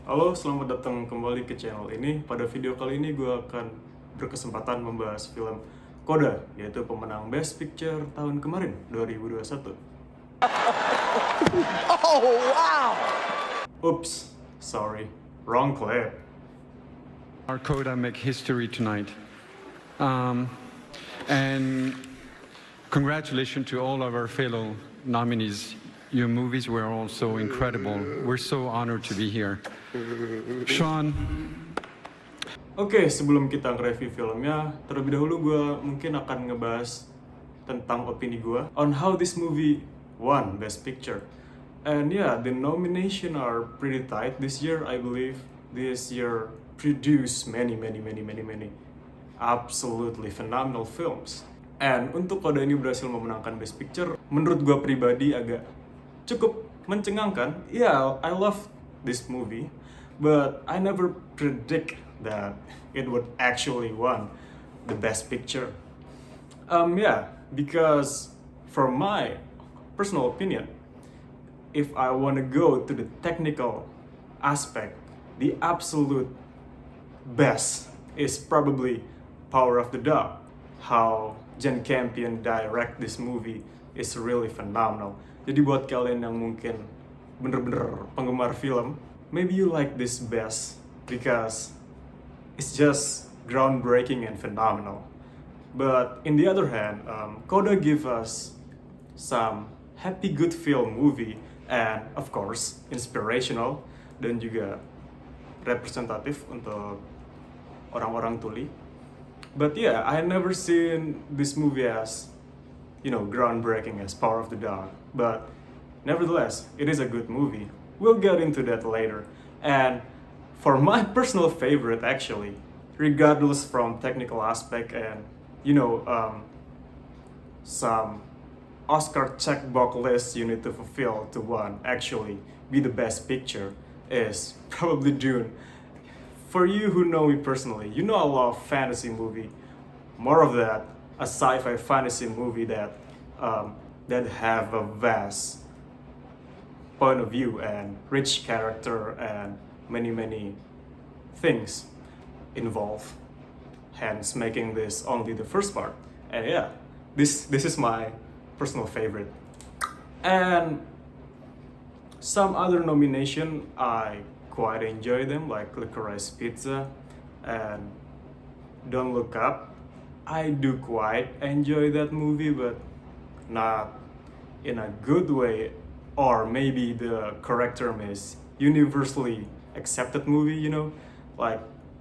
Halo, selamat datang kembali ke channel ini. Pada video kali ini gue akan berkesempatan membahas film CODA, yaitu pemenang Best Picture tahun kemarin, 2021. Oh, wow! Oops, sorry, wrong clip. Our CODA make history tonight. And congratulations to all of our fellow nominees. Your movies were all so incredible. We're so honored to be here. Sean. Oke, sebelum kita nge-review filmnya, terlebih dahulu gue mungkin akan ngebahas tentang opini gue on how this movie won Best Picture. And yeah, the nomination are pretty tight this year. I believe this year produced many absolutely phenomenal films. And untuk CODA ini berhasil memenangkan Best Picture, menurut gue pribadi agak cukup mencengangkan. Yeah, I love this movie, but I never predict that it would actually won the Best Picture. Yeah, because from my personal opinion, if I want to go to the technical aspect, the absolute best is probably Power of the Dog. How Jane Campion direct this movie is really phenomenal. Jadi buat kalian yang mungkin bener-bener penggemar film, maybe you like this best because it's just groundbreaking and phenomenal. But in the other hand, CODA give us some happy good feel movie and of course inspirational dan juga representatif untuk orang-orang tuli. But yeah, I never seen this movie as, groundbreaking as Power of the Dog. But nevertheless, it is a good movie. We'll get into that later. And for my personal favorite, actually, regardless from technical aspect and, some Oscar checkbox list you need to fulfill to actually be the best picture, is probably Dune. For you who know me personally, you know I love fantasy movie. More of that, a sci-fi fantasy movie that have a vast point of view and rich character and many things involved. Hence, making this only the first part. And yeah, this is my personal favorite. And some other nomination I quite enjoy them, like Licorice Pizza and Don't Look Up. I do quite enjoy that movie, but not in a good way, or maybe the correct term is universally accepted movie, like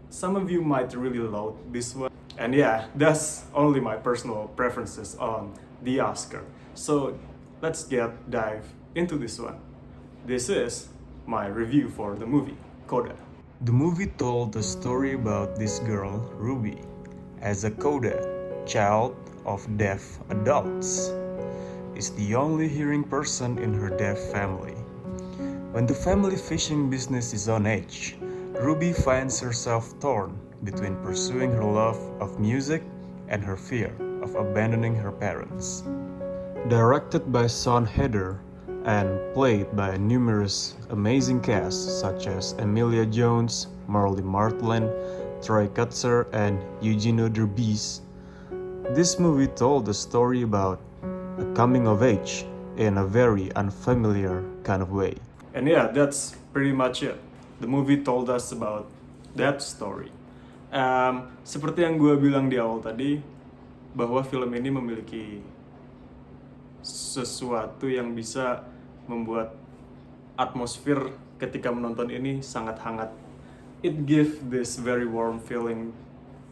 some of you might really love this one. And yeah, that's only my personal preferences on the Oscar. So let's dive into this one. This is my review for the movie, CODA. The movie told the story about this girl, Ruby, as a CODA, child of deaf adults, is the only hearing person in her deaf family. When the family fishing business is on edge, Ruby finds herself torn between pursuing her love of music and her fear of abandoning her parents. Directed by Sean Heder and played by a numerous amazing cast such as Emilia Jones, Marley Martland, Troy Kutzer, and Eugenio Derbez, this movie told a story about a coming of age in a very unfamiliar kind of way. And yeah, that's pretty much it. The movie told us about that story. Seperti yang gue bilang di awal tadi, bahwa film ini memiliki sesuatu yang bisa membuat atmosfer ketika menonton ini sangat hangat. It gives this very warm feeling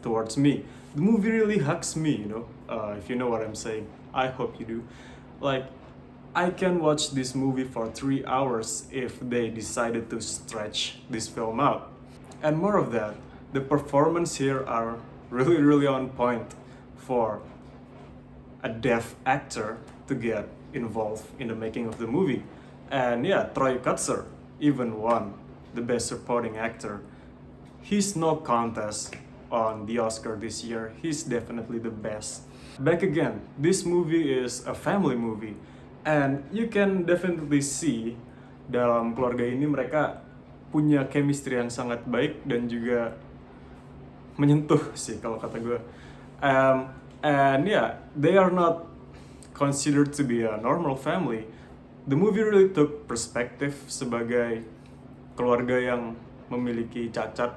towards me. The movie really hugs me, if you know what I'm saying. I hope you do. Like, I can watch this movie for 3 hours if they decided to stretch this film out. And more of that, the performance here are really on point for a deaf actor to get involved in the making of the movie. And yeah, Troy Kutzer even won the Best Supporting Actor. He's no contest on the Oscar this year. He's definitely the best. Back again, this movie is a family movie, and you can definitely see dalam keluarga ini mereka punya chemistry yang sangat baik dan juga menyentuh sih kalau kata gue. And yeah, they are not considered to be a normal family. The movie really took perspective sebagai keluarga yang memiliki cacat,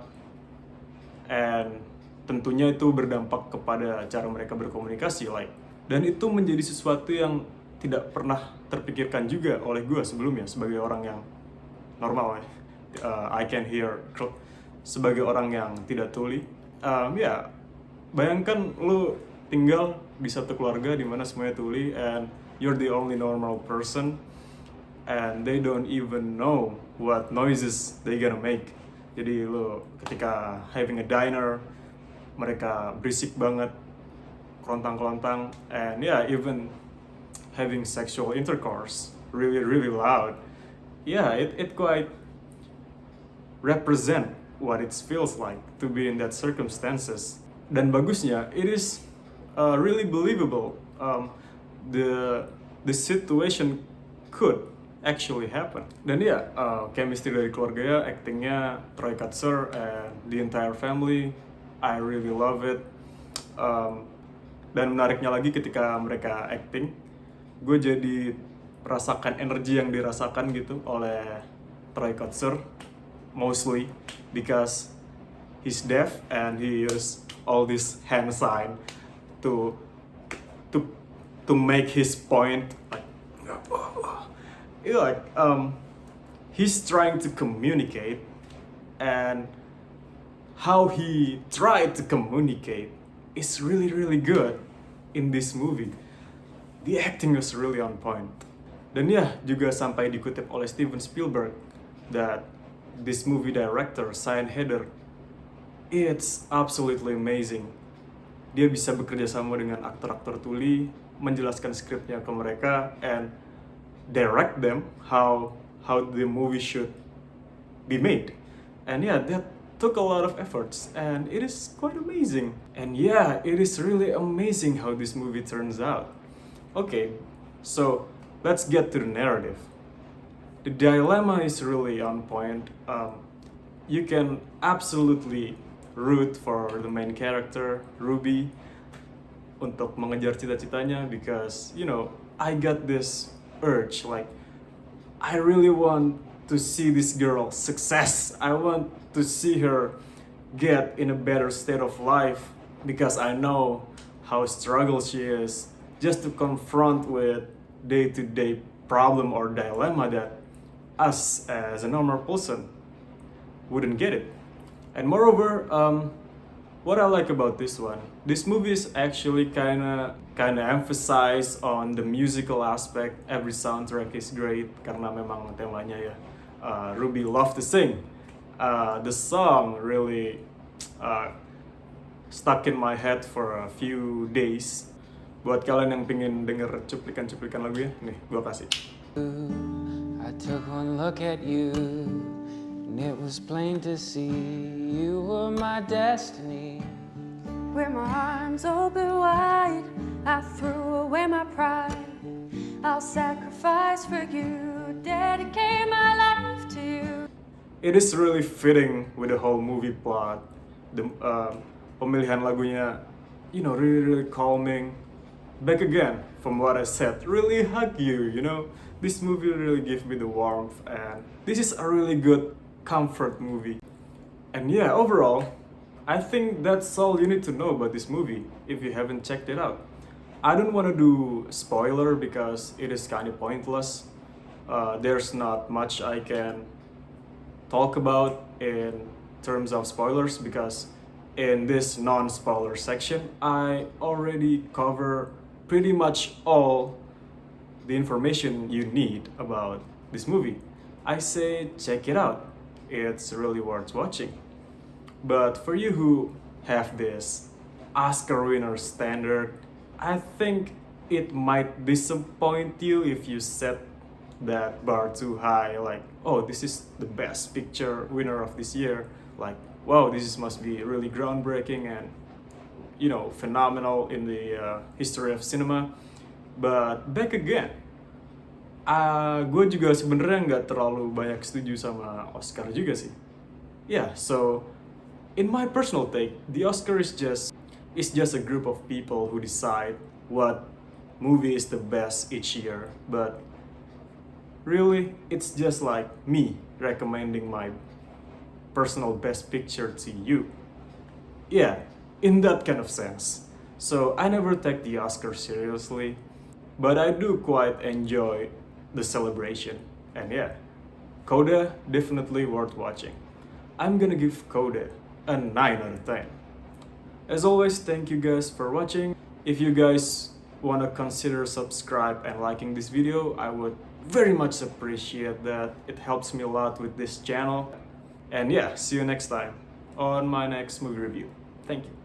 and tentunya itu berdampak kepada cara mereka berkomunikasi, dan itu menjadi sesuatu yang tidak pernah terpikirkan juga oleh gue sebelumnya sebagai orang yang normal ya. I can hear sebagai orang yang tidak tuli. Ya, bayangkan lu tinggal di satu keluarga di mana semuanya tuli and you're the only normal person and they don't even know what noises they gonna make. Jadi lu ketika having a diner, mereka berisik banget, kelontang-kelontang, and yeah, even having sexual intercourse really really loud. Yeah, it quite represent what it feels like to be in that circumstances. Dan bagusnya, it is really believable. The situation could actually happen. Dan ya, chemistry dari keluarga, actingnya Troy Kutzer and the entire family, I really love it. Dan menariknya lagi ketika mereka acting, gue jadi merasakan energi yang dirasakan gitu oleh Troy Kutzer, mostly because he's deaf and he use all this hand sign to make his point, he's trying to communicate, and how he tried to communicate is really really good in this movie. The acting was really on point. Dan ya, juga sampai dikutip oleh Steven Spielberg that this movie director, Sian Heder, it's absolutely amazing. Dia bisa bekerja sama dengan aktor-aktor tuli, menjelaskan skripnya ke mereka, and direct them how the movie should be made. And yeah, that took a lot of efforts, and it is quite amazing. And yeah, it is really amazing how this movie turns out. Okay, so let's get to the narrative. The dilemma is really on point. You can absolutely root for the main character, Ruby, untuk mengejar cita-citanya because, I got this urge, I really want to see this girl success. I want to see her get in a better state of life because I know how struggle she is just to confront with day-to-day problem or dilemma that us as a normal person wouldn't get it. And moreover, what I like about this movie is actually kinda emphasize on the musical aspect. Every soundtrack is great karena memang temanya ya, Ruby love to sing. The song really stuck in my head for a few days. Buat kalian yang pengen denger cuplikan-cuplikan lagunya, nih gue kasih. I took one look at you, and it was plain to see you were my destiny. With my arms open wide, I threw away my pride. I'll sacrifice for you, dedicate my life to you. It is really fitting with the whole movie plot. The pemilihan lagunya, really really calming. Back again from what I said, really hug you. This movie really gives me the warmth, and this is a really good comfort movie. And yeah, overall, I think that's all you need to know about this movie if you haven't checked it out. I don't want to do spoiler because it is kind of pointless. There's not much I can talk about in terms of spoilers because in this non-spoiler section, I already cover pretty much all the information you need about this movie. I say check it out. It's really worth watching. But for you who have this Oscar winner standard, I think it might disappoint you if you set that bar too high, oh, this is the best picture winner of this year, wow, must be really groundbreaking and phenomenal in the history of cinema. But back again, gue juga sebenarnya nggak terlalu banyak setuju sama Oscar juga sih. Yeah, so in my personal take, the Oscar is just a group of people who decide what movie is the best each year. But really, it's just like me recommending my personal best picture to you. Yeah, in that kind of sense. So I never take the Oscar seriously, but I do quite enjoy the celebration. And yeah, CODA definitely worth watching. I'm gonna give CODA a 9 out of 10. As always, thank you guys for watching. If you guys wanna consider subscribe and liking this video, I would very much appreciate that. It helps me a lot with this channel. And yeah, see you next time on my next movie review. Thank you.